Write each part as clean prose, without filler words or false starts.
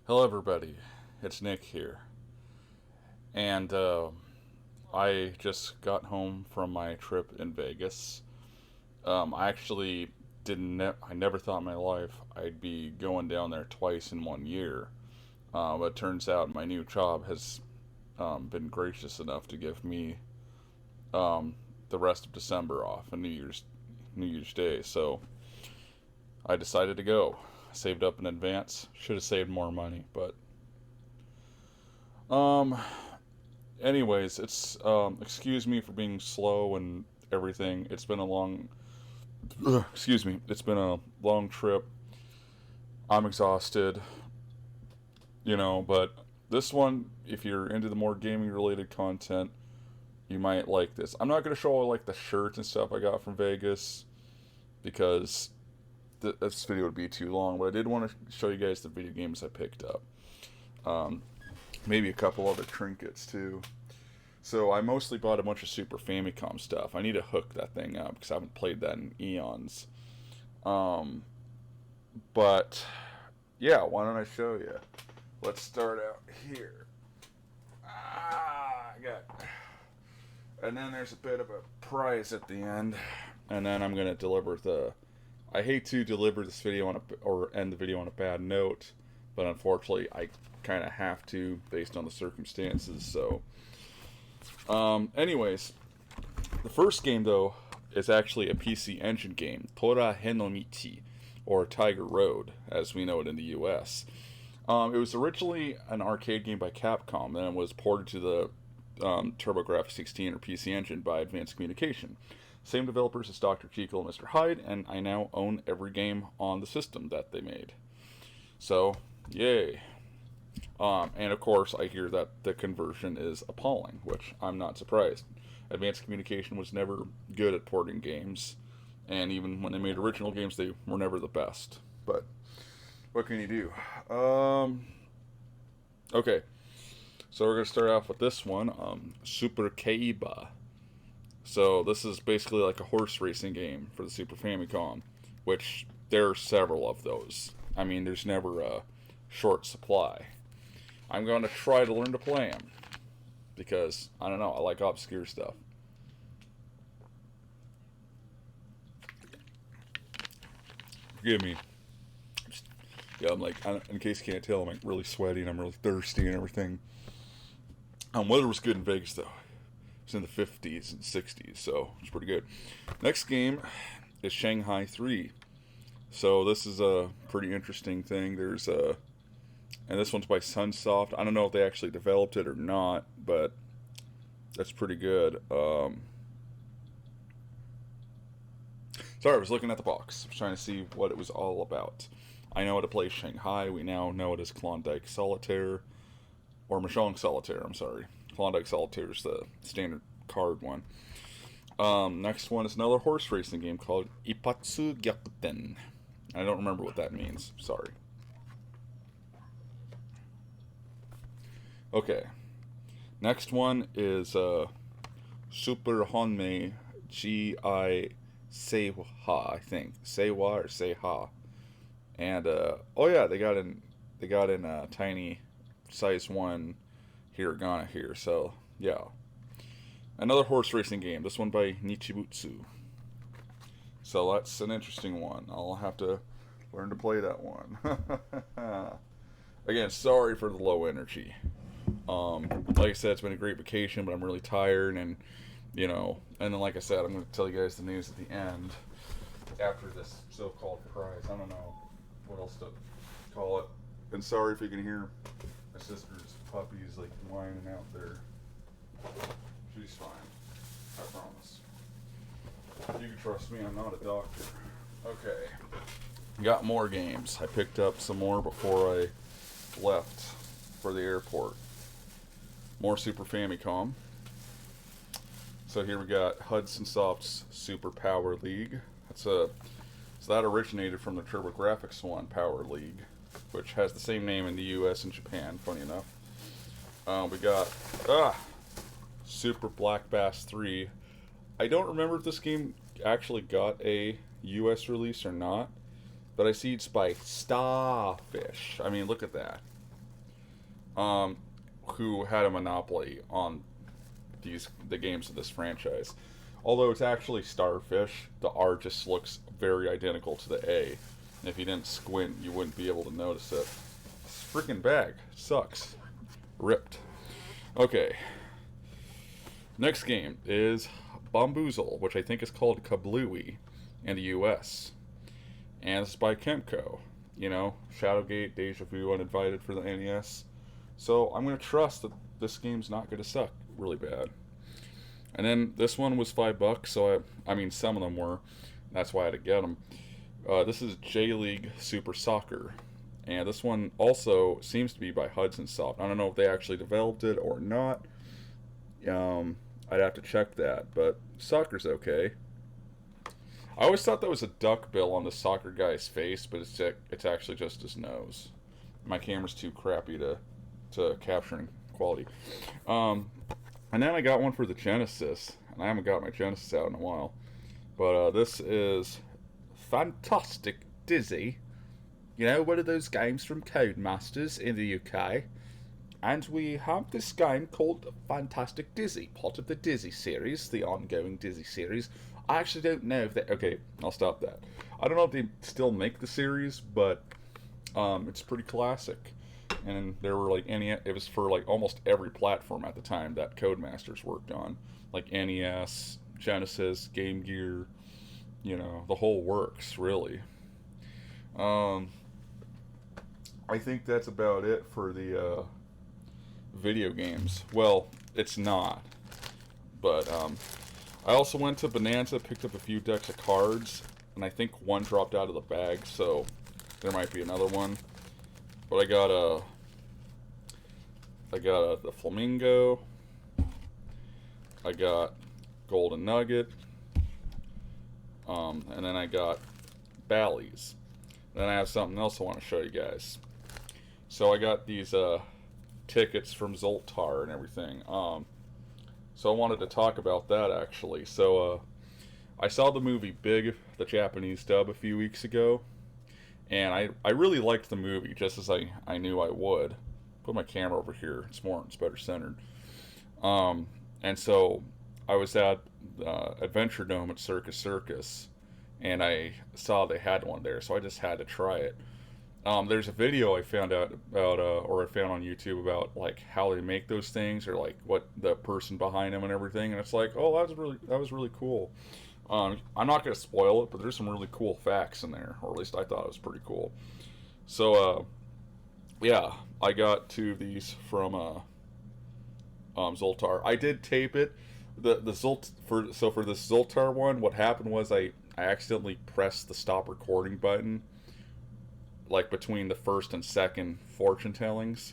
Hello, everybody. It's Nick here, and I just got home from my trip in Vegas. I actually didn't. I never thought in my life I'd be going down there twice in 1 year. But it turns out my new job has been gracious enough to give me the rest of December off and New Year's Day. So I decided to go. I saved up in advance. Should have saved more money, but um, anyways, it's excuse me for being slow and everything. It's been a long excuse me. It's been a long trip. I'm exhausted, but this one, if you're into the more gaming related content, you might like this. I'm not going to show all like the shirts and stuff I got from Vegas because this video would be too long, but I did want to show you guys the video games I picked up. Um, Maybe a couple other trinkets too. So I mostly bought a bunch of Super Famicom stuff. I need to hook that thing up because I haven't played that in eons. Um, but yeah, why don't I show you? Let's start out here. I got, and then there's a bit of a prize at the end, and then I'm gonna deliver the. I hate to deliver this video on or end the video on a bad note, but unfortunately I kind of have to based on the circumstances. So, anyways, the first game, though, is actually a PC Engine game, Tora Henomichi, or Tiger Road, as we know it in the US. It was originally an arcade game by Capcom, then it was ported to the TurboGrafx 16 or PC Engine by Advanced Communication. Same developers as Dr. Jekyll and Mr. Hyde, and I now own every game on the system that they made. So, yay. And of course, I hear that the conversion is appalling, which I'm not surprised. Advanced Communication was never good at porting games, and even when they made original games, they were never the best. But what can you do? Okay, so we're gonna start off with this one, Super Kaiba. So this is basically like a horse racing game for the Super Famicom, which there are several of those. I mean, there's never a short supply. I'm going to try to learn to play them because I don't know. I like obscure stuff. Forgive me. Yeah, I'm like, in case you can't tell, I'm like really sweaty and I'm really thirsty and everything. Weather was good in Vegas though. It was in the 50s and 60s, so it's pretty good. Next game is Shanghai 3. So this is a pretty interesting thing. There's a and this one's by Sunsoft. I don't know if they actually developed it or not, but that's pretty good. Sorry, I was looking at the box. I was trying to see what it was all about. I know how to play Shanghai. We now know it as Klondike Solitaire, or Mahjong Solitaire, I'm sorry. Klondike Solitaire is the standard card one. Next one is another horse racing game called Ipatsu Gyakuten. I don't remember what that means. Sorry. Okay. Next one is Super Honmei Gi Seiha, I think. Seiwa or Seiha. And oh yeah, they got in a tiny size 1 hiragana here. So, yeah. Another horse racing game. This one by Nichibutsu. So that's an interesting one. I'll have to learn to play that one. Again, sorry for the low energy. Like I said, it's been a great vacation, but I'm really tired, and and then like I said, I'm going to tell you guys the news at the end after this so-called prize. I don't know what else to call it. And sorry if you can hear my sister's puppies like whining out there. She's fine, I promise. You can trust me, I'm not a doctor. Okay, got more games. I picked up some more before I left for the airport. More Super Famicom. So here we got Hudson Soft's Super Power League. So that originated from the TurboGrafx one, Power League, which has the same name in the US and Japan, funny enough. We got Super Black Bass 3. I don't remember if this game actually got a US release or not, but I see it's by Starfish. I mean, look at that. who had a monopoly on the games of this franchise. Although it's actually Starfish, the R just looks very identical to the A. And if you didn't squint, you wouldn't be able to notice it. This freaking bag sucks. Ripped. Okay. Next game is Bomboozle, which I think is called Kablooey in the US. And it's by Kemco. You know, Shadowgate, Deja Vu, Uninvited for the NES. So I'm going to trust that this game's not going to suck really bad. And then this one was $5, so I mean, some of them were. That's why I had to get them. This is J League Super Soccer. And this one also seems to be by Hudson Soft. I don't know if they actually developed it or not. I'd have to check that, but soccer's okay. I always thought that was a duck bill on the soccer guy's face, but it's actually just his nose. My camera's too crappy to capturing quality. And then I got one for the Genesis, and I haven't got my Genesis out in a while. But this is Fantastic Dizzy. You know, one of those games from Codemasters in the UK. And we have this game called Fantastic Dizzy, part of the Dizzy series, the ongoing Dizzy series. I actually don't know if they... Okay, I'll stop that. I don't know if they still make the series, but it's pretty classic. And there were like it was for like almost every platform at the time that Codemasters worked on. Like NES, Genesis, Game Gear, you know, the whole works, really. I think that's about it for the video games. Well, it's not. But I also went to Bonanza, picked up a few decks of cards, and I think one dropped out of the bag, so there might be another one. But I got the Flamingo. I got Golden Nugget. And then I got Bally's. Then I have something else I want to show you guys. So I got these tickets from Zoltar and everything. So I wanted to talk about that actually. So I saw the movie Big, the Japanese dub, a few weeks ago. And I really liked the movie, just as I knew I would. Put my camera over here. It's better centered. And so I was at Adventure Dome at Circus Circus, and I saw they had one there, so I just had to try it. There's a video I found out about, or I found on YouTube about like how they make those things, or like what the person behind them and everything, and it's like, oh, that was really cool. I'm not going to spoil it, but there's some really cool facts in there, or at least I thought it was pretty cool. So, yeah, I got two of these from Zoltar. I did tape it. For this Zoltar one, what happened was I accidentally pressed the stop recording button, like between the first and second fortune tellings,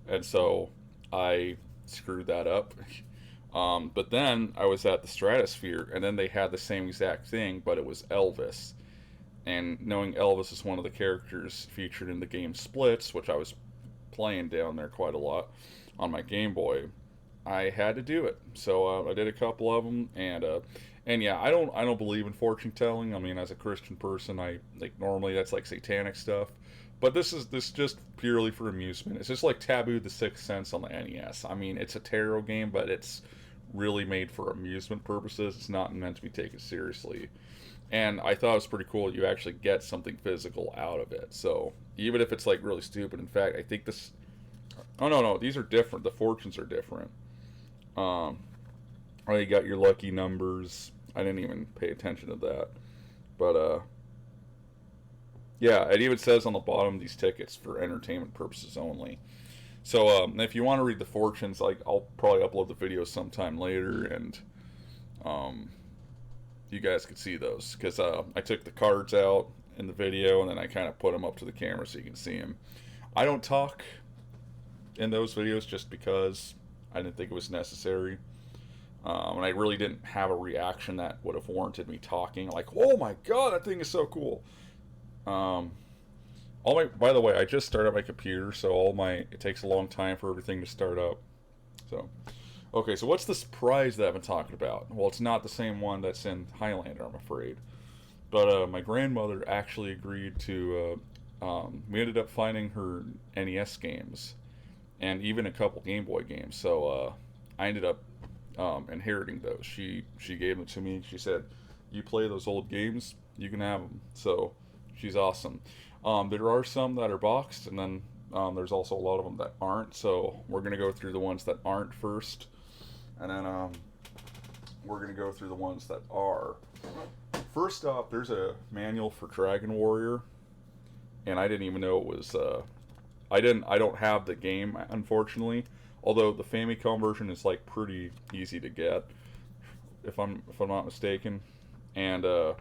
and so I screwed that up. But then I was at the Stratosphere, and then they had the same exact thing, but it was Elvis. And knowing Elvis is one of the characters featured in the game Splits, which I was playing down there quite a lot on my Game Boy, I had to do it. So I did a couple of them, and yeah, I don't believe in fortune telling. I mean, as a Christian person, I like normally that's like satanic stuff. But this just purely for amusement. It's just like Taboo the Sixth Sense on the NES. I mean, it's a tarot game, but it's really made for amusement purposes. It's not meant to be taken seriously. And I thought it was pretty cool. You actually get something physical out of it. So even if it's like really stupid, in fact, I think this. Oh no, these are different. The fortunes are different. Oh, you got your lucky numbers. I didn't even pay attention to that, but yeah, it even says on the bottom these tickets for entertainment purposes only. So if you want to read the fortunes, like I'll probably upload the video sometime later, and you guys could see those because I took the cards out in the video and then I kind of put them up to the camera so you can see them. I don't talk in those videos just because I didn't think it was necessary, and I really didn't have a reaction that would have warranted me talking. Like, oh my god, that thing is so cool. By the way, I just started my computer, so it takes a long time for everything to start up. So, okay, so what's the surprise that I've been talking about? Well, it's not the same one that's in Highlander, I'm afraid. But my grandmother actually agreed to. We ended up finding her NES games, and even a couple Game Boy games. So I ended up inheriting those. She gave them to me. She said, "You play those old games, you can have them." So she's awesome. There are some that are boxed, and then there's also a lot of them that aren't. So we're gonna go through the ones that aren't first, and then we're gonna go through the ones that are. First off, there's a manual for Dragon Warrior, and I didn't even know it was. I don't have the game, unfortunately. Although the Famicom version is like pretty easy to get, if I'm not mistaken. And I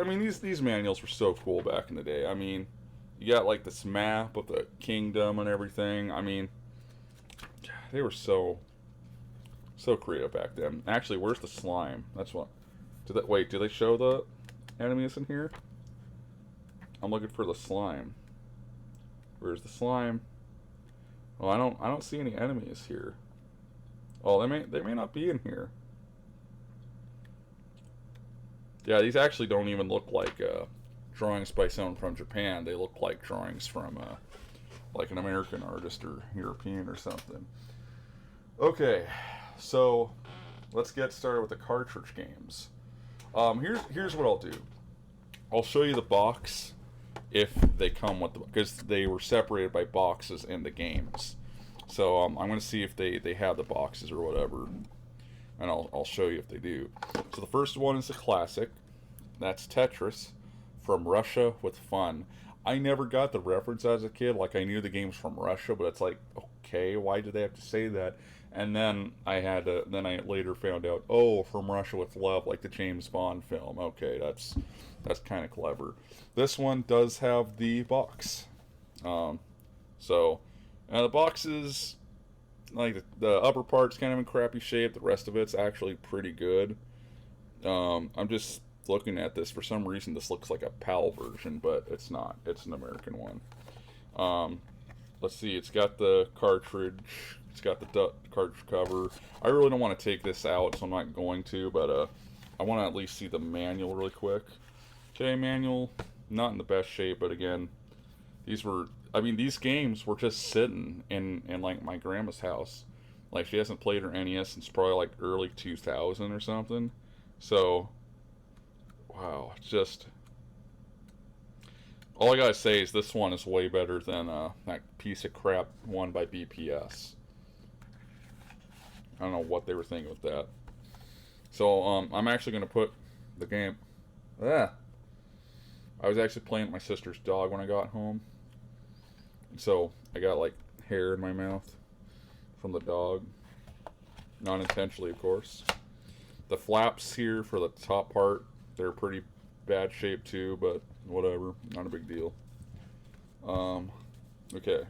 mean, these manuals were so cool back in the day. I mean, you got like this map of the kingdom and everything. I mean, they were so creative back then. Actually, where's the slime? That's what. Wait, do they show the enemies in here? I'm looking for the slime. Where's the slime? Oh, I don't see any enemies here. Oh, they may not be in here. Yeah, these actually don't even look like drawings by someone from Japan. They look like drawings from like an American artist or European or something. Okay, so let's get started with the cartridge games. Here's what I'll do. I'll show you the box if they come with the, because they were separated by boxes in the games. So I'm going to see if they have the boxes or whatever, and I'll show you if they do. So the first one is a classic. That's Tetris, From Russia with Fun. I never got the reference as a kid. Like, I knew the game's from Russia, but it's like, okay, why did they have to say that? And then then I later found out, oh, From Russia with Love, like the James Bond film. Okay, that's kind of clever. This one does have the box. So the box is, like, the upper part's kind of in crappy shape. The rest of it's actually pretty good. I'm just looking at this. For some reason, this looks like a PAL version, but it's not. It's an American one. Let's see. It's got the cartridge. It's got the cartridge cover. I really don't want to take this out, so I'm not going to, but I want to at least see the manual really quick. Okay, manual. Not in the best shape, but again, these games were just sitting in like my grandma's house. Like, she hasn't played her NES since probably like early 2000 or something. So, wow, it's just, all I gotta say is this one is way better than that piece of crap one by BPS. I don't know what they were thinking with that. So I'm actually gonna put the game. I was actually playing with my sister's dog when I got home, so I got like hair in my mouth from the dog, non intentionally, of course. The flaps here for the top part, they're pretty bad shape too, but whatever, not a big deal. Okay.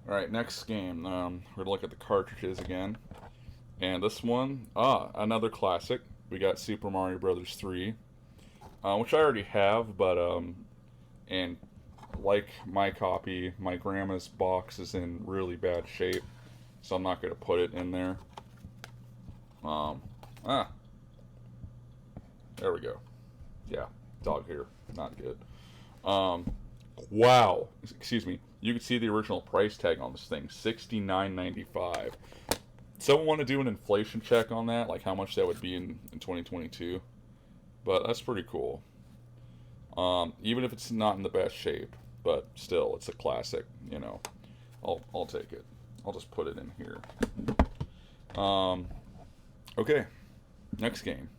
Alright, next game. We're gonna look at the cartridges again. And this one, another classic. We got Super Mario Brothers 3, which I already have, but, and like my copy, my grandma's box is in really bad shape, so I'm not gonna put it in there. There we go. Yeah, dog hair, not good. Wow, excuse me. You can see the original price tag on this thing, $69.95. Someone want to do an inflation check on that, like how much that would be in 2022? But that's pretty cool. Even if it's not in the best shape, but still, it's a classic. You know, I'll take it. I'll just put it in here. Okay, next game.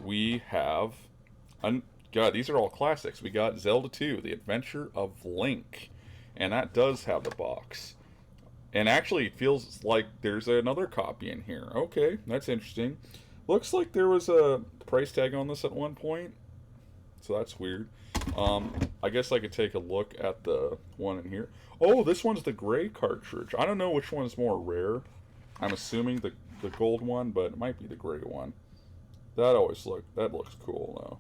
We have, God, these are all classics. We got Zelda 2, The Adventure of Link, and that does have the box. And actually, it feels like there's another copy in here. Okay, that's interesting. Looks like there was a price tag on this at one point, so that's weird. I guess I could take a look at the one in here. Oh, this one's the gray cartridge. I don't know which one is more rare. I'm assuming the gold one, but it might be the gray one. That looks cool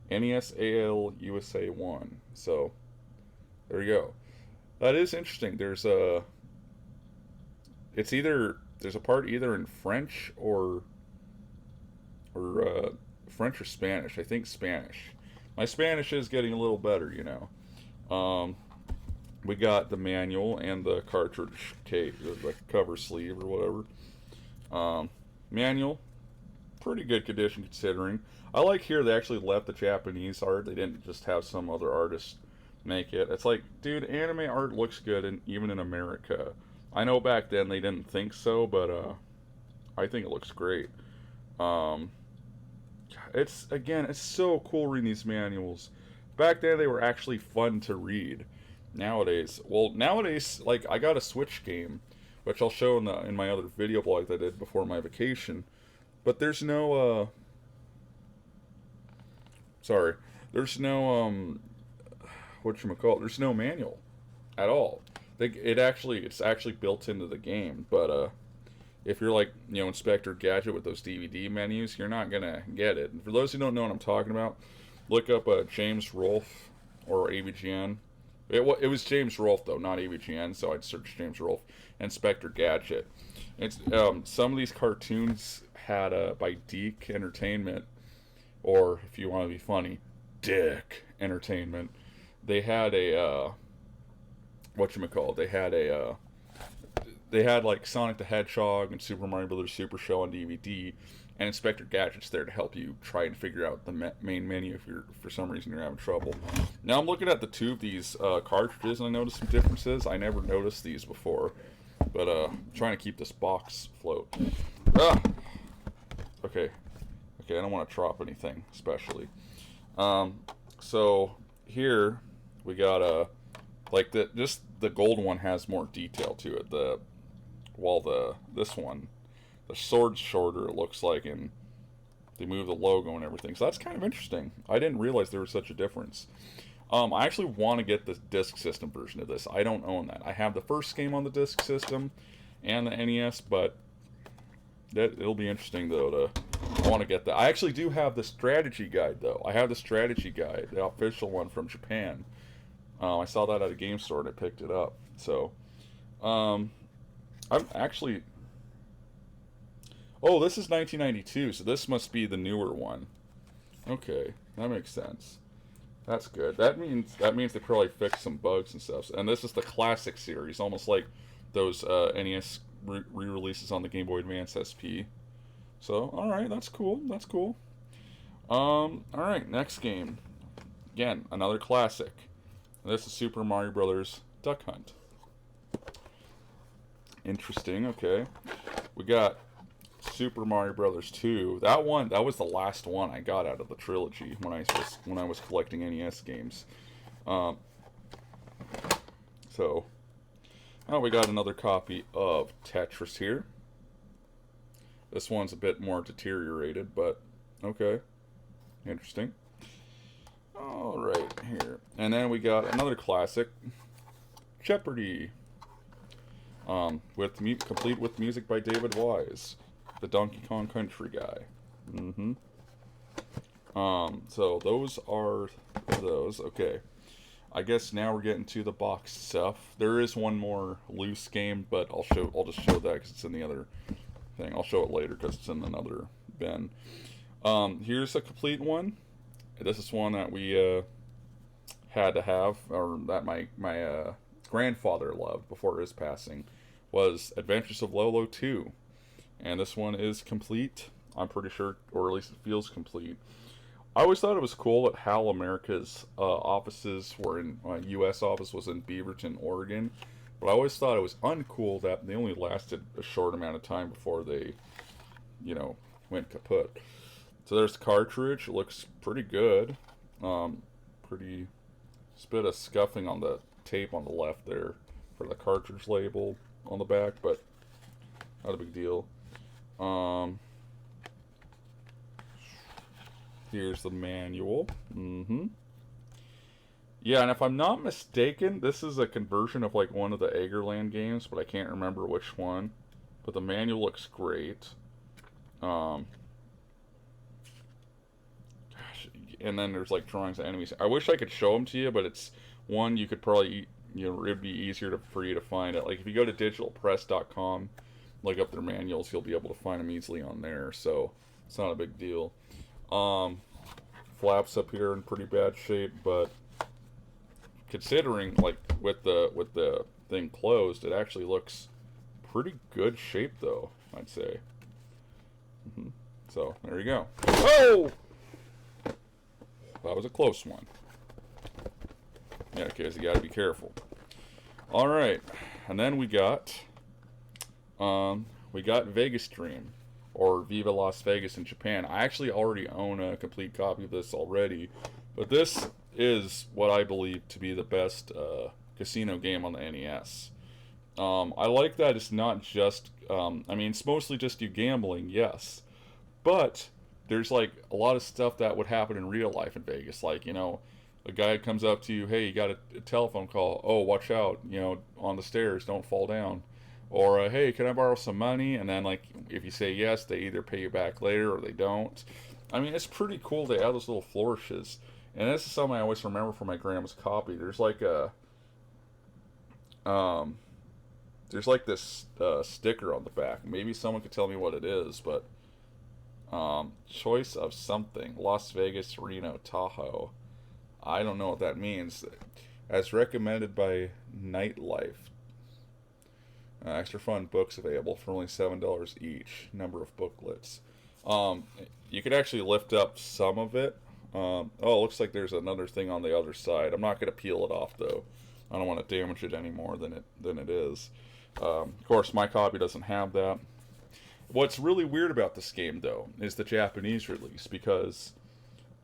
though. NES AL USA 1. So there you go. That is interesting. There's a part either in French or French or Spanish. I think Spanish. My Spanish is getting a little better, you know. We got the manual and the cartridge case, the cover sleeve or whatever. Manual, pretty good condition considering. I like here they actually left the Japanese art. They didn't just have some other artist make it. It's like, dude, anime art looks good, even in America. I know back then they didn't think so, but I think it looks great. Um, it's so cool reading these manuals. Back then they were actually fun to read. Nowadays, like I got a Switch game, which I'll show in my other video blog that I did before my vacation. But there's no sorry, there's no whatchamacallit, there's no manual at all. It's actually built into the game, but if you're like, Inspector Gadget with those DVD menus, you're not gonna get it. And for those who don't know what I'm talking about, look up James Rolfe or AVGN. It was James Rolfe though, not AVGN, so I'd search James Rolfe. Inspector Gadget. It's some of these cartoons had by Deke Entertainment, or if you want to be funny, Dick Entertainment. They had a whatchamacallit. They had like Sonic the Hedgehog and Super Mario Brothers Super Show on DVD, and Inspector Gadget's there to help you try and figure out the main menu if for some reason you're having trouble. Now I'm looking at the two of these cartridges and I noticed some differences. I never noticed these before, but I'm trying to keep this box afloat. Ah! Okay, I don't want to drop anything, especially. So here we got just the gold one has more detail to it. This one, the sword's shorter, it looks like, and they move the logo and everything. So that's kind of interesting. I didn't realize there was such a difference. I actually want to get the disc system version of this. I don't own that. I have the first game on the disc system and the NES, but it'll be interesting though I want to get that. I actually do have the strategy guide though. I have the strategy guide, the official one from Japan. I saw that at a game store and I picked it up. So, I'm actually. Oh, this is 1992, so this must be the newer one. Okay, that makes sense. That's good. That means they probably fixed some bugs and stuff. And this is the classic series, almost like those NES re-releases on the Game Boy Advance SP. So, all right, that's cool. That's cool. All right, next game. Again, another classic. This is Super Mario Brothers Duck Hunt. Interesting. Okay, we got Super Mario Brothers 2. That was the last one I got out of the trilogy when I was collecting NES games. So, we got another copy of Tetris here. This one's a bit more deteriorated, but okay, interesting. All right, here, and then we got another classic, Jeopardy. Complete with music by David Wise, the Donkey Kong Country guy. So those are those. Okay, I guess now we're getting to the box stuff. There is one more loose game, but I'll just show that because it's in the other thing. I'll show it later because it's in another bin. Here's a complete one. This is one that we had to have, or that my grandfather loved before his passing, was Adventures of Lolo 2. And this one is complete, I'm pretty sure, or at least it feels complete. I always thought it was cool that HAL America's offices were in, U.S. office was in Beaverton, Oregon. But I always thought it was uncool that they only lasted a short amount of time before they, went kaput. So there's the cartridge. It looks pretty good. Pretty. Just a bit of scuffing on the tape on the left there for the cartridge label on the back, but not a big deal. Here's the manual. Yeah, and if I'm not mistaken, this is a conversion of like one of the Eggerland games, but I can't remember which one. But the manual looks great. And then there's like drawings of enemies. I wish I could show them to you, but it's one you could probably, it'd be easier for you to find it. Like if you go to digitalpress.com, look up their manuals, you'll be able to find them easily on there. So it's not a big deal. Flaps up here in pretty bad shape, but considering, like, with the thing closed, it actually looks pretty good shape, though, I'd say. So, there you go. Oh! That was a close one. Yeah, because you gotta be careful. Alright, and then we got Vegas Dream, or Viva Las Vegas in Japan. I actually already own a complete copy of this already, but this is what I believe to be the best casino game on the NES. I like that it's not just, I mean, it's mostly just you gambling, yes, but there's like a lot of stuff that would happen in real life in Vegas, like, you know, a guy comes up to you, hey, you got a telephone call, oh, watch out, you know, on the stairs, don't fall down. Or, hey, can I borrow some money? And then, like, if you say yes, they either pay you back later or they don't. I mean, it's pretty cool. They have those little flourishes. And this is something I always remember from my grandma's copy. There's like this sticker on the back. Maybe someone could tell me what it is, but choice of something. Las Vegas, Reno, Tahoe. I don't know what that means. As recommended by Nightlife. Extra fun books available for only $7 each. Number of booklets. You could actually lift up some of it. Oh, it looks like there's another thing on the other side. I'm not going to peel it off, though. I don't want to damage it any more than it is. Of course, my copy doesn't have that. What's really weird about this game, though, is the Japanese release, because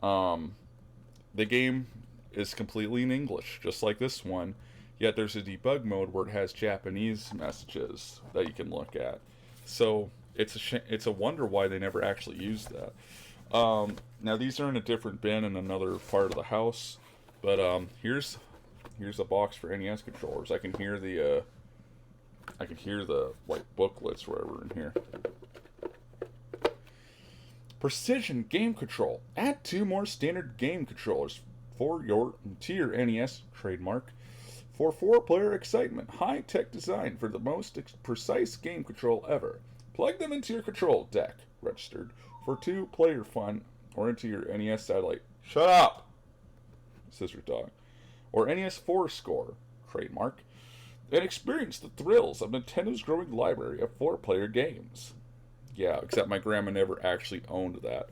the game is completely in English, just like this one. Yet there's a debug mode where it has Japanese messages that you can look at. So it's a wonder why they never actually used that. Now these are in a different bin in another part of the house, but here's a box for NES controllers. I can hear the like booklets wherever in here. Precision game control. Add 2 more standard game controllers to your NES trademark. For 4-player excitement, high-tech design for the most precise game control ever. Plug them into your control deck, registered, for 2-player fun, or into your NES satellite. Shut up! Scissor Dog. Or NES 4-score, trademark, and experience the thrills of Nintendo's growing library of 4-player games. Yeah, except my grandma never actually owned that.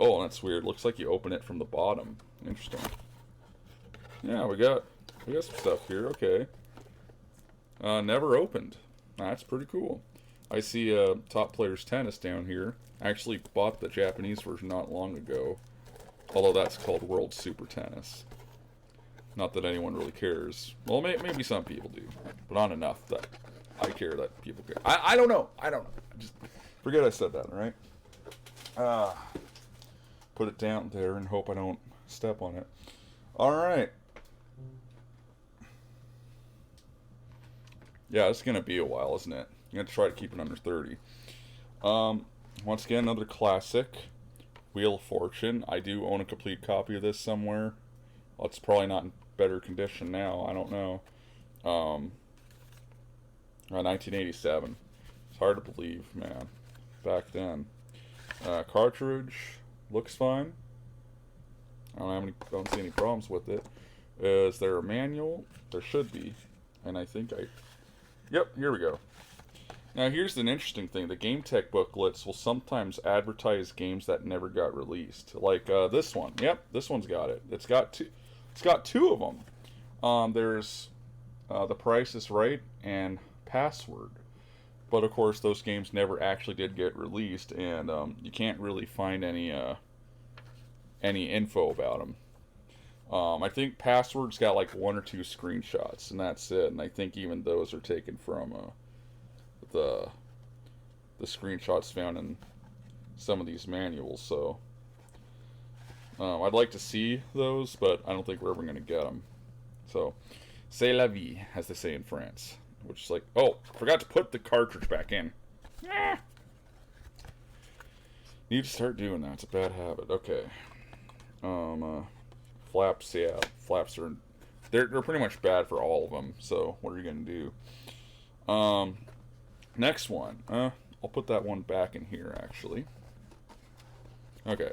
Oh, that's weird. Looks like you open it from the bottom. Interesting. Yeah, we got some stuff here. Okay. Never opened. That's pretty cool. I see Top Players Tennis down here. I actually bought the Japanese version not long ago. Although that's called World Super Tennis. Not that anyone really cares. Well, maybe some people do. But not enough that I care that people care. I don't know. Just forget I said that, alright? Put it down there and hope I don't step on it. Alright. Yeah, it's going to be a while, isn't it? I'm going to try to keep it under 30. Once again, another classic. Wheel of Fortune. I do own a complete copy of this somewhere. Well, it's probably not in better condition now. I don't know. 1987. It's hard to believe, man. Back then. Cartridge looks fine. Don't see any problems with it. Is there a manual? There should be. And I think Yep, here we go. Now here's an interesting thing. The Game Tech booklets will sometimes advertise games that never got released. Like this one. Yep, this one's got it. It's got two of them. There's The Price is Right and Password. But of course those games never actually did get released, and you can't really find any info about them. I think Password's got like 1 or 2 screenshots, and that's it. And I think even those are taken from the screenshots found in some of these manuals. So I'd like to see those, but I don't think we're ever going to get them. So, c'est la vie, as they say in France. Which is like, oh, forgot to put the cartridge back in. Need to start doing that. It's a bad habit. Okay. Flaps, yeah, flaps are they're pretty much bad for all of them. So what are you gonna do? Next one. I'll put that one back in here actually. Okay.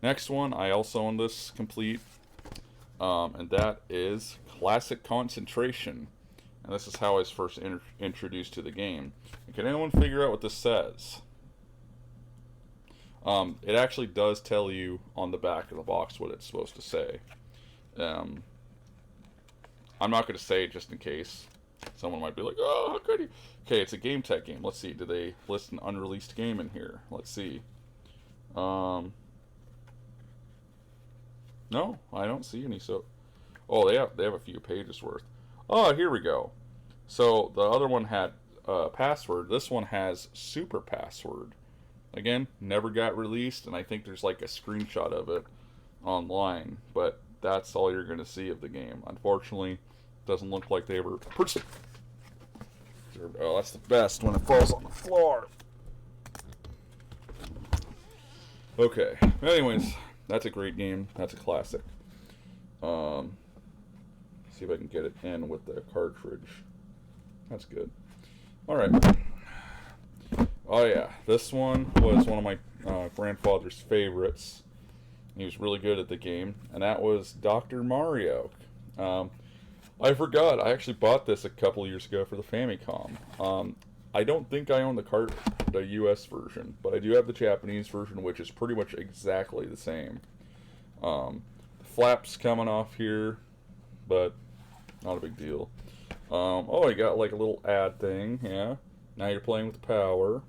Next one, I also own this complete. And that is Classic Concentration. And this is how I was first introduced to the game. And can anyone figure out what this says? It actually does tell you on the back of the box what it's supposed to say. I'm not going to say it just in case. Someone might be like, oh, how could you? Okay, it's a Game Tech game. Let's see. Do they list an unreleased game in here? Let's see. No, I don't see any. So, oh, they have a few pages worth. Oh, here we go. So the other one had password. This one has super password. Again, never got released, and I think there's like a screenshot of it online, but that's all you're going to see of the game. Unfortunately, doesn't look like they ever. Oh, that's the best when it falls on the floor. Okay. Anyways, that's a great game. That's a classic. See if I can get it in with the cartridge. That's good. All right. Oh yeah, this one was one of my grandfather's favorites. He was really good at the game, and that was Dr. Mario. I forgot. I actually bought this a couple years ago for the Famicom. I don't think I own the US version, but I do have the Japanese version, which is pretty much exactly the same. The flaps coming off here, but not a big deal. Oh, I got like a little ad thing, yeah. Now you're playing with the power,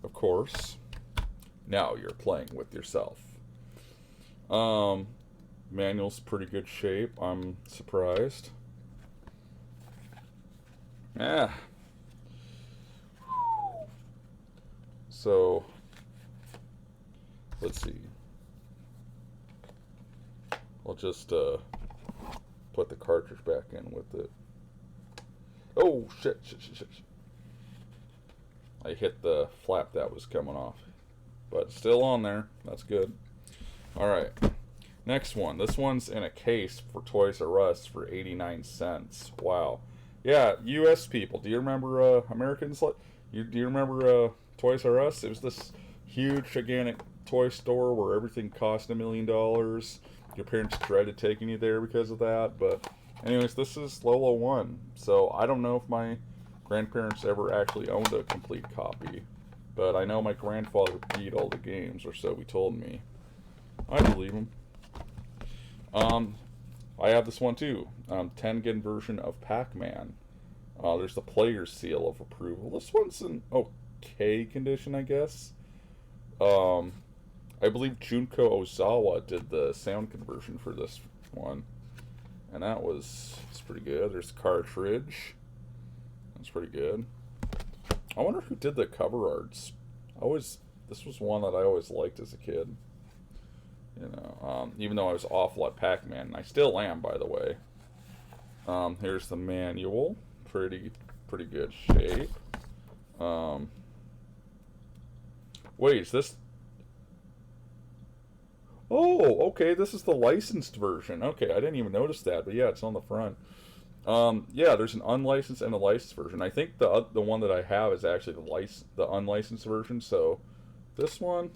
of course. Now you're playing with yourself. Manual's pretty good shape. I'm surprised. Yeah. So, let's see. I'll just put the cartridge back in with it. Oh, shit. I hit the flap that was coming off. But it's still on there. That's good. Alright. Next one. This one's in a case for Toys R Us for 89 cents. Wow. Yeah, US people. Do you remember Americans? Do you remember Toys R Us? It was this huge, gigantic toy store where everything cost $1 million. Your parents dreaded taking you there because of that. But anyways, this is Lolo 1. So I don't know if my grandparents ever actually owned a complete copy. But I know my grandfather beat all the games, or so he told me. I believe him. I have this one too. Tengen version of Pac-Man. There's the player's seal of approval. This one's in okay condition, I guess. I believe Junko Ozawa did the sound conversion for this one. And it's pretty good. There's the cartridge. That's pretty good. I wonder who did the cover arts. This was one that I always liked as a kid. You know, even though I was awful at Pac-Man, and I still am, by the way. Here's the manual, pretty good shape. Wait, is this? Oh, okay, this is the licensed version. Okay, I didn't even notice that, but yeah, it's on the front. Yeah, there's an unlicensed and a licensed version. I think the one that I have is actually the unlicensed version. So, this one.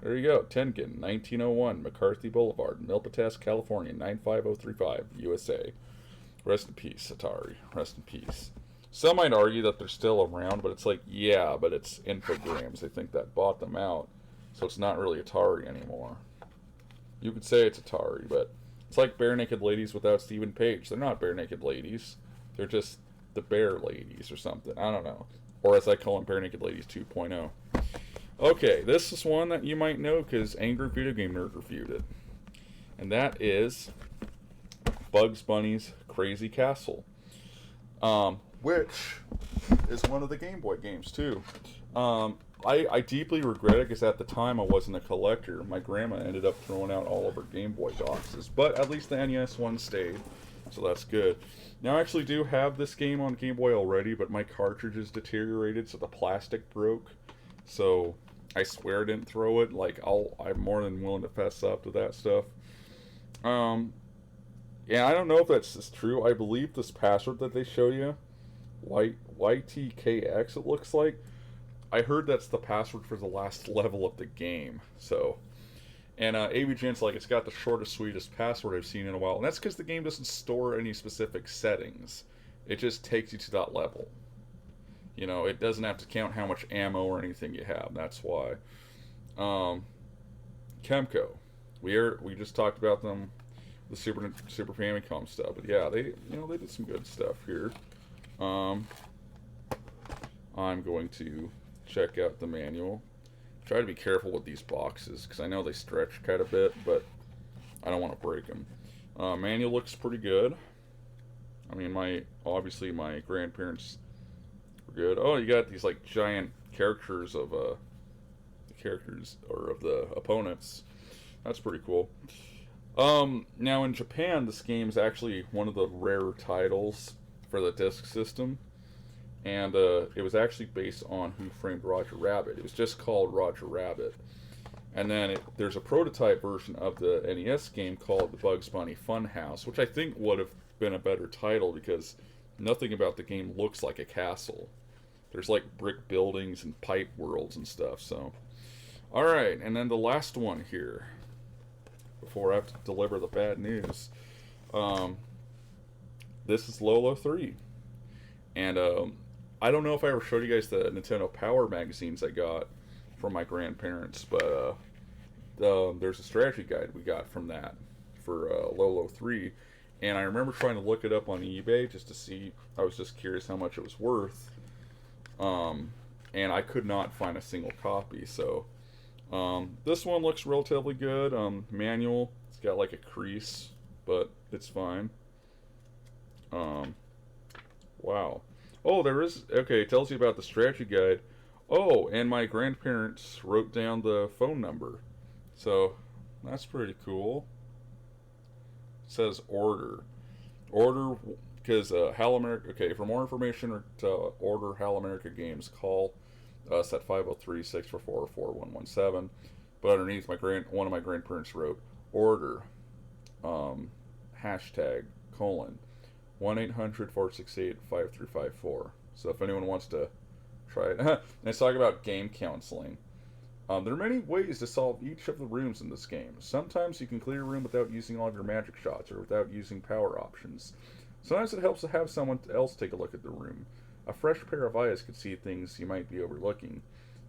There you go, Tengen, 1901, McCarthy Boulevard, Milpitas, California, 95035, USA. Rest in peace, Atari. Rest in peace. Some might argue that they're still around, but it's like, yeah, but it's Infogrames. I think that bought them out, so it's not really Atari anymore. You could say it's Atari, but it's like Bare Naked Ladies without Stephen Page. They're not Bare Naked Ladies. They're just the Bear Ladies or something. I don't know. Or as I call them, Bare Naked Ladies 2.0. Okay, this is one that you might know because Angry Video Game Nerd reviewed it. And that is Bugs Bunny's Crazy Castle. Which is one of the Game Boy games, too. I deeply regret it because at the time I wasn't a collector. My grandma ended up throwing out all of her Game Boy boxes. But at least the NES one stayed, so that's good. Now I actually do have this game on Game Boy already, but my cartridge is deteriorated, so the plastic broke. So I swear I didn't throw it. Like, I'm more than willing to fess up to that stuff. Yeah, I don't know if that's true. I believe this password that they show you, YTKX, it looks like. I heard that's the password for the last level of the game. So, And AVGen's like, it's got the shortest, sweetest password I've seen in a while. And that's because the game doesn't store any specific settings. It just takes you to that level. You know, it doesn't have to count how much ammo or anything you have. That's why. Kemco. We just talked about them, the Super Famicom stuff. But yeah, they did some good stuff here. I'm going to check out the manual. Try to be careful with these boxes because I know they stretch quite a bit, but I don't want to break them. Manual looks pretty good. I mean, obviously my grandparents were good. Oh, you got these like giant characters of the opponents. That's pretty cool. Now in Japan, this game is actually one of the rare titles for the disc system. And it was actually based on Who Framed Roger Rabbit. It was just called Roger Rabbit. And then there's a prototype version of the NES game called the Bugs Bunny Funhouse, which I think would have been a better title because nothing about the game looks like a castle. There's like brick buildings and pipe worlds and stuff. So, all right, and then the last one here, before I have to deliver the bad news. This is Lolo 3, and I don't know if I ever showed you guys the Nintendo Power magazines I got from my grandparents, but there's a strategy guide we got from that for Lolo 3, and I remember trying to look it up on eBay just to see. I was just curious how much it was worth, and I could not find a single copy. So this one looks relatively good. Manual, it's got like a crease, but it's fine. Wow. Oh, there is... Okay, it tells you about the strategy guide. Oh, and my grandparents wrote down the phone number. So, that's pretty cool. It says order. Order, because HAL America... Okay, for more information or to order HAL America games, call us at 503-644-4117. But underneath, one of my grandparents wrote, order, hashtag, colon, 1-800-468-5354. So if anyone wants to try it. Let's talk about game counseling. There are many ways to solve each of the rooms in this game. Sometimes you can clear a room without using all of your magic shots or without using power options. Sometimes it helps to have someone else take a look at the room. A fresh pair of eyes could see things you might be overlooking.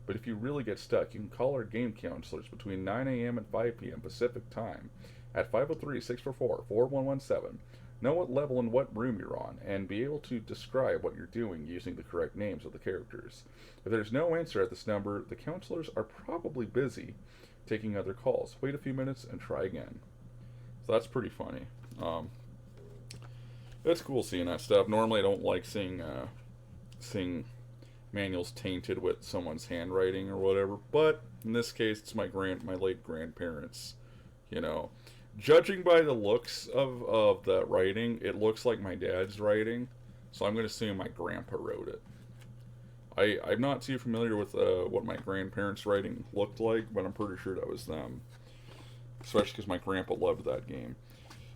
But if you really get stuck, you can call our game counselors between 9 a.m. and 5 p.m. Pacific Time at 503-644-4117. Know what level and what room you're on, and be able to describe what you're doing using the correct names of the characters. If there's no answer at this number, the counselors are probably busy taking other calls. Wait a few minutes and try again. So that's pretty funny. It's cool seeing that stuff. Normally I don't like seeing manuals tainted with someone's handwriting or whatever, but in this case it's my late grandparents, you know. Judging by the looks of the writing, it looks like my dad's writing, so I'm going to assume my grandpa wrote it. I'm not too familiar with what my grandparents' writing looked like, but I'm pretty sure that was them. Especially because my grandpa loved that game.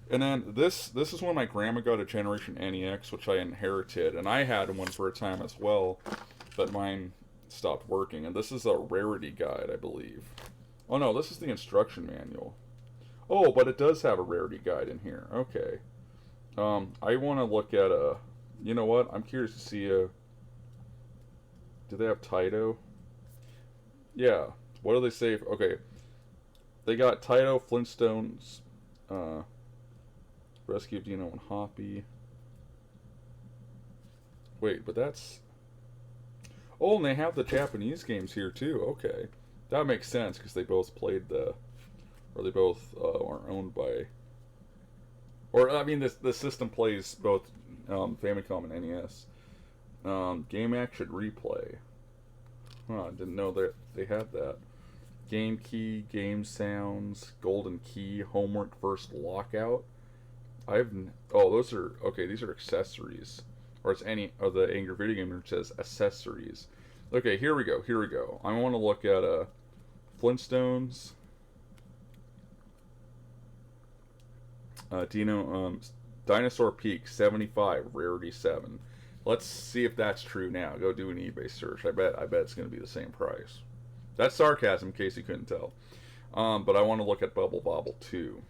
And then this is when my grandma got a Generation NEX, which I inherited, and I had one for a time as well, but mine stopped working. And this is a rarity guide, I believe. Oh no, this is the instruction manual. Oh, but it does have a rarity guide in here. Okay. I want to look at a... You know what? I'm curious to see a... Do they have Taito? Yeah. What do they say? Okay. They got Taito, Flintstones, Rescue of Dino and Hoppy. Wait, but that's... Oh, and they have the Japanese games here too. Okay. That makes sense because they both played the... Or they both are owned by... Or, I mean, the system plays both Famicom and NES. Game Action Replay. Huh, I didn't know that they had that. Game Key, Game Sounds, Golden Key, Homework First Lockout. Oh, those are... Okay, these are accessories. Or it's the Angry Video Gamer says accessories. Okay, here we go. I want to look at Flintstones... Dinosaur Peak 75 rarity 7. Let's see if that's true now. Go do an eBay search. I bet it's going to be the same price. That's sarcasm in case you couldn't tell. But I want to look at Bubble Bobble 2.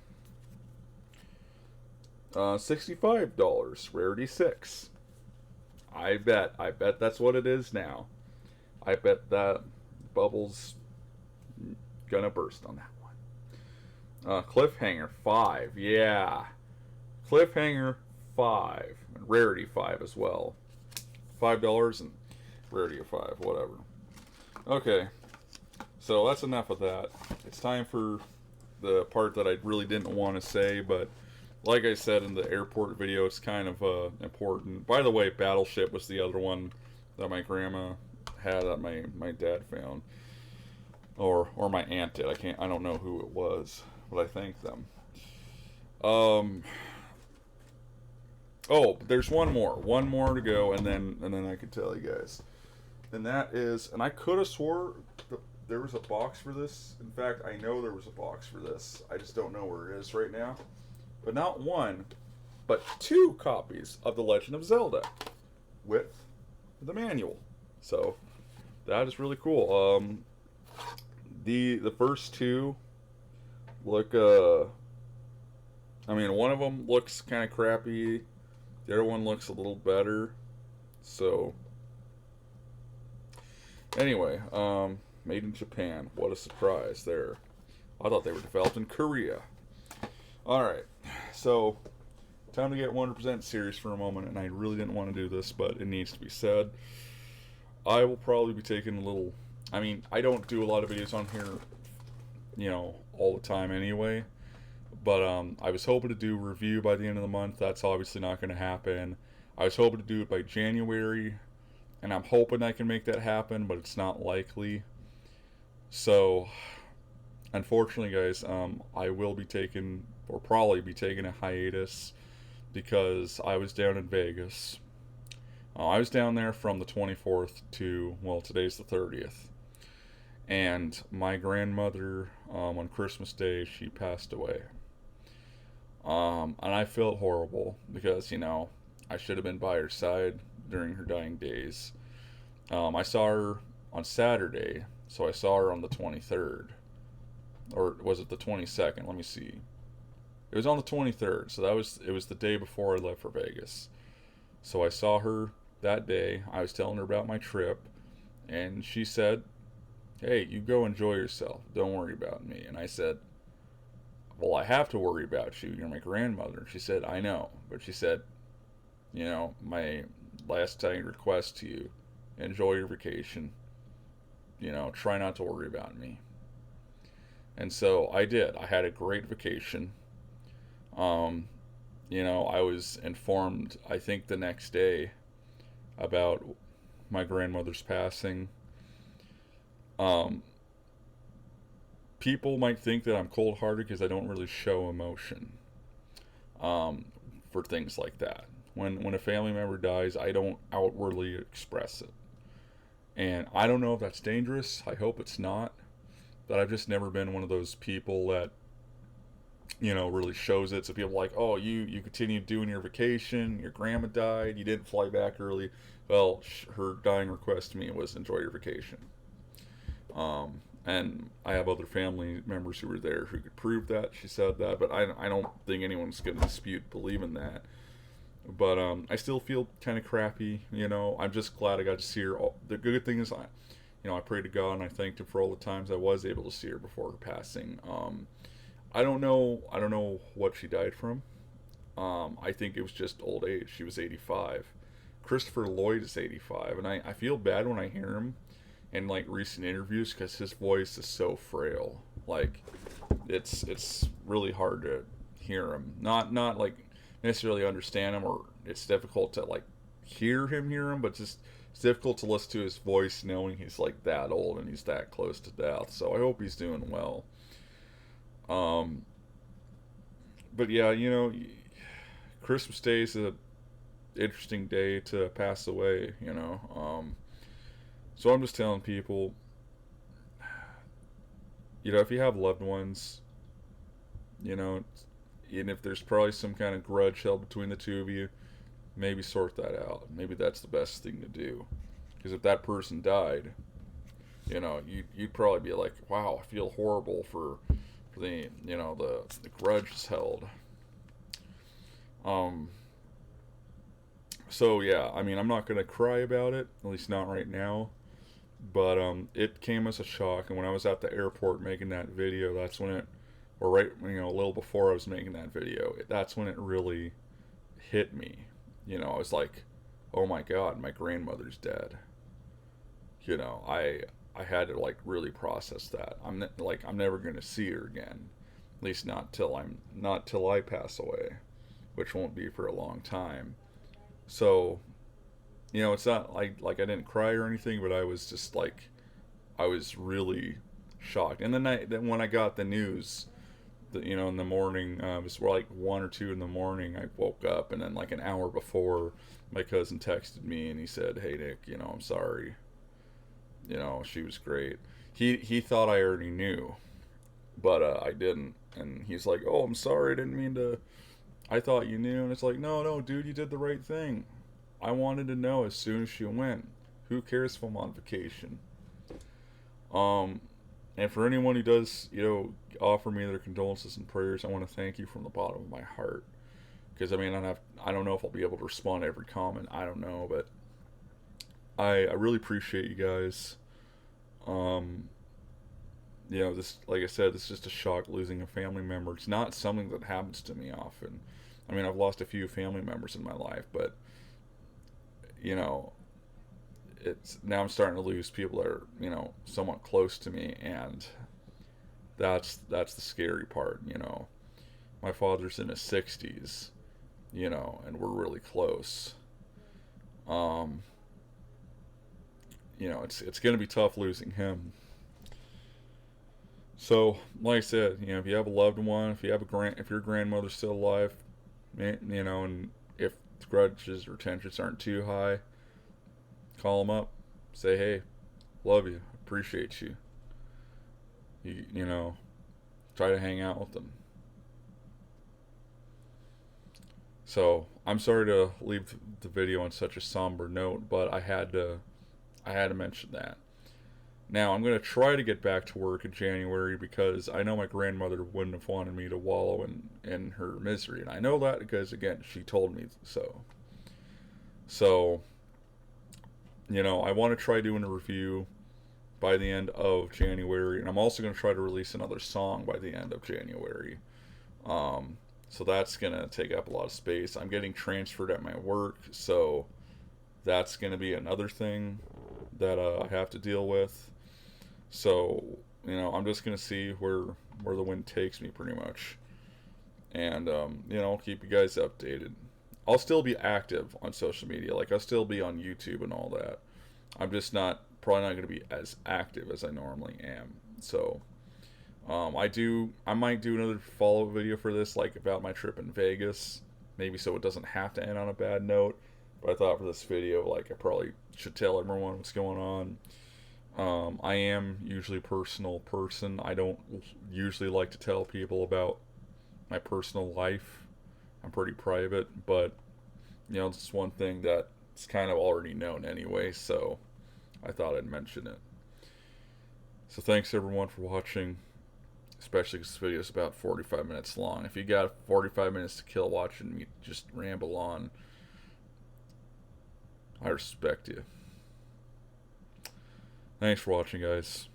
$65, rarity 6. I bet that's what it is now. I bet that Bubble's gonna burst on that one. Cliffhanger 5, yeah. Cliffhanger 5, and rarity 5 as well. $5 and rarity of 5, whatever. Okay, so that's enough of that. It's time for the part that I really didn't want to say, but like I said in the airport video, it's kind of important. By the way, Battleship was the other one that my grandma had that my dad found, or my aunt did. I don't know who it was, but I thank them. Oh, there's one more to go, and then I can tell you guys, and that is, and I could have swore there was a box for this. In fact, I know there was a box for this. I just don't know where it is right now. But not one, but 2 copies of The Legend of Zelda with the manual. So that is really cool. The first 2 look. I mean, one of them looks kind of crappy. The other one looks a little better. So anyway, made in Japan. What a surprise there. I thought they were developed in Korea. Alright, so time to get 100% serious for a moment, and I really didn't want to do this, but it needs to be said. I will probably be taking a little... I mean, I don't do a lot of videos on here, all the time anyway, but I was hoping to do a review by the end of the month. That's obviously not going to happen. I was hoping to do it by January, and I'm hoping I can make that happen, but it's not likely. So, unfortunately, guys, I will be taking... or probably be taking a hiatus because I was down in Vegas. I was down there from the 24th to, well, today's the 30th. And my grandmother, on Christmas Day, she passed away. And I felt horrible because, I should have been by her side during her dying days. I saw her on Saturday, so I saw her on the 23rd. Or was it the 22nd? Let me see. It was on the 23rd, so it was the day before I left for Vegas. So I saw her that day. I was telling her about my trip, and she said, "Hey, you go enjoy yourself. Don't worry about me." And I said, "Well, I have to worry about you. You're my grandmother." And she said, "I know." But she said, my last time request to you, enjoy your vacation. Try not to worry about me. And so I did. I had a great vacation. I was informed, I think the next day, about my grandmother's passing. People might think that I'm cold-hearted because I don't really show emotion for things like that. When a family member dies, I don't outwardly express it. And I don't know if that's dangerous. I hope it's not. But I've just never been one of those people that really shows it. So people are like, oh, you continued doing your vacation, your grandma died, you didn't fly back early. Well, her dying request to me was enjoy your vacation. And I have other family members who were there who could prove that she said that, but I don't think anyone's going to dispute believing that. But I still feel kind of crappy, I'm just glad I got to see her. The good thing is I prayed to God and I thanked him for all the times I was able to see her before her passing. I don't know what she died from. I think it was just old age. She was 85. Christopher Lloyd is 85, and I feel bad when I hear him in recent interviews because his voice is so frail. It's really hard to hear him. Not necessarily understand him, or it's difficult to hear him, but just it's difficult to listen to his voice knowing he's that old and he's that close to death. So I hope he's doing well. But yeah, Christmas Day is a interesting day to pass away, so I'm just telling people, if you have loved ones, and if there's probably some kind of grudge held between the two of you, maybe sort that out. Maybe that's the best thing to do, because if that person died, You know, you'd probably be like, wow, I feel horrible for the, you know, the grudge is held. Um, so yeah, I mean, I'm not gonna cry about it, at least not right now. But it came as a shock, and when I was at the airport making that video, that's when it, or right, you know, a little before I was making that video, that's when it really hit me. You know, I was like, oh my god, my grandmother's dead. You know, I had to like really process that. I'm never gonna see her again, at least not till I pass away, which won't be for a long time. So you know, it's not like I didn't cry or anything, but I was just like I was really shocked. And then when I got the news, you know, in the morning, it was like 1 or 2 in the morning. I woke up, and then like an hour before, my cousin texted me and he said, "Hey Nick, you know, I'm sorry. You know, she was great." He thought I already knew, but I didn't. And he's like, "Oh, I'm sorry. I didn't mean to. I thought you knew." And it's like, "No, no, dude, you did the right thing. I wanted to know as soon as she went. Who cares if I'm on vacation?" Um, and for anyone who does, you know, offer me their condolences and prayers, I want to thank you from the bottom of my heart. Because I mean, I don't know if I'll be able to respond to every comment. I don't know, but I really appreciate you guys. Um, you know, this, like I said, this is just a shock losing a family member. It's not something that happens to me often. I mean, I've lost a few family members in my life, but you know, it's now I'm starting to lose people that are, you know, somewhat close to me, and that's the scary part. You know, my father's in his 60s, you know, and we're really close. Um, you know, it's gonna be tough losing him. So, like I said, you know, if you have a loved one, if your grandmother's still alive, you know, and if grudges or tensions aren't too high, call them up, say, "Hey, love you, appreciate you." You know, try to hang out with them. So I'm sorry to leave the video on such a somber note, but I had to mention that. Now I'm gonna try to get back to work in January because I know my grandmother wouldn't have wanted me to wallow in her misery, and I know that because again she told me so. So you know I want to try doing a review by the end of January, and I'm also gonna try to release another song by the end of January. Um, so that's gonna take up a lot of space. I'm getting transferred at my work, so that's gonna be another thing that I have to deal with. So you know, I'm just gonna see where the wind takes me, pretty much, and you know, I'll keep you guys updated. I'll still be active on social media, like I'll still be on YouTube and all that. I'm just not probably not gonna be as active as I normally am. So I might do another follow up video for this, like about my trip in Vegas, maybe so it doesn't have to end on a bad note. But I thought for this video, like I probably should tell everyone what's going on. I am usually a personal person. I don't usually like to tell people about my personal life. I'm pretty private, but you know, it's one thing that's kind of already known anyway, so I thought I'd mention it. So thanks everyone for watching, especially because this video is about 45 minutes long. If you got 45 minutes to kill watching me just ramble on, I respect you. Thanks for watching, guys.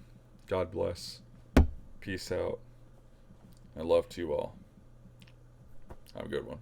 God bless. Peace out. I love to you all. Have a good one.